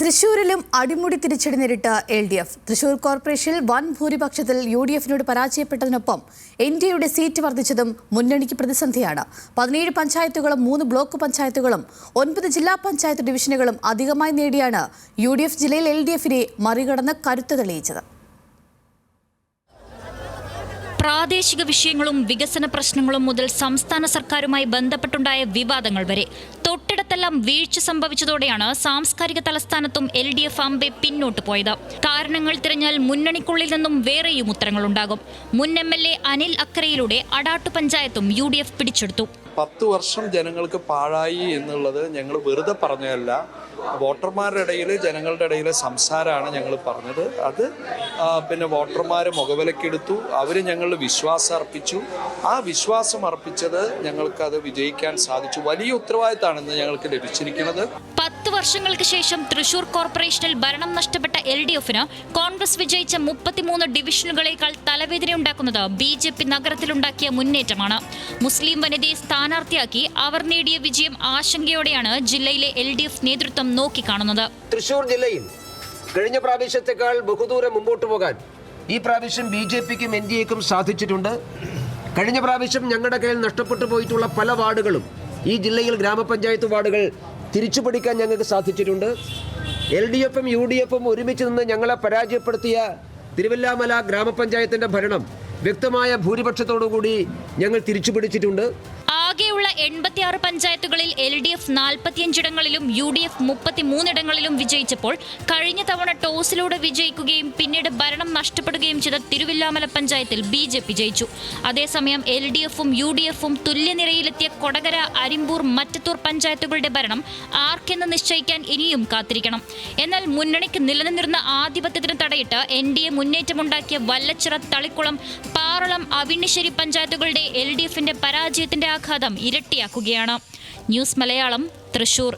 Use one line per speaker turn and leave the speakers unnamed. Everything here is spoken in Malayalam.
തൃശൂരിലും അടിമുടി തിരിച്ചടി നേരിട്ട LDF. തൃശൂർ കോർപ്പറേഷനിൽ വൻ ഭൂരിപക്ഷത്തിൽ UDF-നോട് പരാജയപ്പെട്ടതിനൊപ്പം NDAയുടെ സീറ്റ് വർദ്ധിച്ചതും മുന്നണിക്ക് പ്രതിസന്ധിയാണ്. 17 പഞ്ചായത്തുകളും 3 ബ്ലോക്ക് പഞ്ചായത്തുകളും 9 ജില്ലാ പഞ്ചായത്ത് ഡിവിഷനുകളും അധികമായി നേടിയാണ് UDF ജില്ലയിൽ LDF-നെ മറികടന്ന് കരുത്ത് തെളിയിച്ചത്.
പ്രാദേശിക വിഷയങ്ങളും വികസന പ്രശ്നങ്ങളും മുതൽ സംസ്ഥാന സർക്കാരുമായി ബന്ധപ്പെട്ടുണ്ടായ വിവാദങ്ങൾ വരെ തൊട്ടിടത്തെല്ലാം വീഴ്ച സംഭവിച്ചതോടെയാണ് സാംസ്കാരിക തലസ്ഥാനത്തും LDF അമ്പെ പിന്നോട്ട് പോയത്. കാരണങ്ങൾ തിരഞ്ഞാൽ മുന്നണിക്കുള്ളിൽ നിന്നും വേറെയും ഉത്തരങ്ങളുണ്ടാകും. മുൻ MLA അനിൽ അക്കരയിലൂടെ അടാട്ടു പഞ്ചായത്തും UDF പിടിച്ചെടുത്തു.
10 വർഷം ജനങ്ങൾക്ക് പാഴായി എന്നുള്ളത് ഞങ്ങൾ വെറുതെ പറഞ്ഞതല്ല. വോട്ടർമാരുടെ ഇടയിൽ ജനങ്ങളുടെ ഇടയിൽ സംസാരമാണ് ഞങ്ങൾ പറഞ്ഞത്. അത് പിന്നെ വോട്ടർമാർ മുഖവിലക്കെടുത്തു. അവർ ഞങ്ങളിൽ വിശ്വാസം അർപ്പിച്ചു. ആ വിശ്വാസം അർപ്പിച്ചത് ഞങ്ങൾക്കത് വിജയിക്കാൻ സാധിച്ചു. വലിയ ഉത്തരവാദിത്തമാണ് ഞങ്ങൾക്ക് ലഭിച്ചിരിക്കുന്നത്.
10 വർഷങ്ങൾക്ക് ശേഷം തൃശൂർ കോർപ്പറേഷനിൽ ഭരണം നഷ്ടപ്പെട്ട LDF-ന് കോൺഗ്രസ് വിജയിച്ച 33 ഡിവിഷനുകളേക്കാൾ തലവേദനയുണ്ടാക്കുന്നത് BJP നഗരത്തിലുണ്ടാക്കിയ മുന്നേറ്റമാണ്. മുസ്ലിം വനിതയെ സ്ഥാനാർത്ഥിയാക്കി അവർ നേടിയ വിജയം ആശങ്കയോടെയാണ് ജില്ലയിലെ LDF നേതൃത്വം നോക്കിക്കാണുന്നത്.
തൃശൂർ ജില്ലയിൽ കഴിഞ്ഞ പ്രാവശ്യത്തെക്കാൾ ബഹുദൂരം മുമ്പോട്ട് പോകാൻ ഈ പ്രാവശ്യം BJP-ക്കും NDA-ക്കും സാധിച്ചിട്ടുണ്ട്. കഴിഞ്ഞ പ്രാവശ്യം ഞങ്ങളുടെ കയ്യിൽ നഷ്ടപ്പെട്ടു പോയിട്ടുള്ള പല വാർഡുകളും ഈ ജില്ലയിൽ ഗ്രാമപഞ്ചായത്ത് വാർഡുകൾ തിരിച്ചുപിടിക്കാൻ ഞങ്ങൾക്ക് സാധിച്ചിട്ടുണ്ട്. LDF-ഉം UDF-ഉം ഒരുമിച്ച് നിന്ന് ഞങ്ങളെ പരാജയപ്പെടുത്തിയ തിരുവല്ലാമല ഗ്രാമപഞ്ചായത്തിൻ്റെ ഭരണം വ്യക്തമായ ഭൂരിപക്ഷത്തോടുകൂടി ഞങ്ങൾ തിരിച്ചുപിടിച്ചിട്ടുണ്ട്.
ആകെയുള്ള 86 പഞ്ചായത്തുകളിൽ LDF 45 ഇടങ്ങളിലും UDF 33 ഇടങ്ങളിലും വിജയിച്ചപ്പോൾ കഴിഞ്ഞ തവണ ടോസിലൂടെ വിജയിക്കുകയും പിന്നീട് ഭരണം നഷ്ടപ്പെടുകയും ചെയ്ത തിരുവില്ലാമല പഞ്ചായത്തിൽ BJP ജയിച്ചു. അതേസമയം LDF-ഉം UDF-ഉം തുല്യനിരയിലെത്തിയ കൊടകര, അരിമ്പൂർ, മറ്റത്തൂർ പഞ്ചായത്തുകളുടെ ഭരണം ആർക്കെന്ന് നിശ്ചയിക്കാൻ ഇനിയും കാത്തിരിക്കണം. എന്നാൽ മുന്നണിക്ക് നിലനിന്നിരുന്ന ആധിപത്യത്തിന് തടയിട്ട് NDA മുന്നേറ്റമുണ്ടാക്കിയ വല്ലച്ചിറ, തളിക്കുളം, പാറളം, അവിണിശ്ശേരി പഞ്ചായത്തുകളുടെ LDF-ന്റെ പരാജയത്തിന്റെ ആഘാതം ഇരട്ടിയാക്കുകയാണ്. ന്യൂസ് മലയാളം, തൃശൂർ.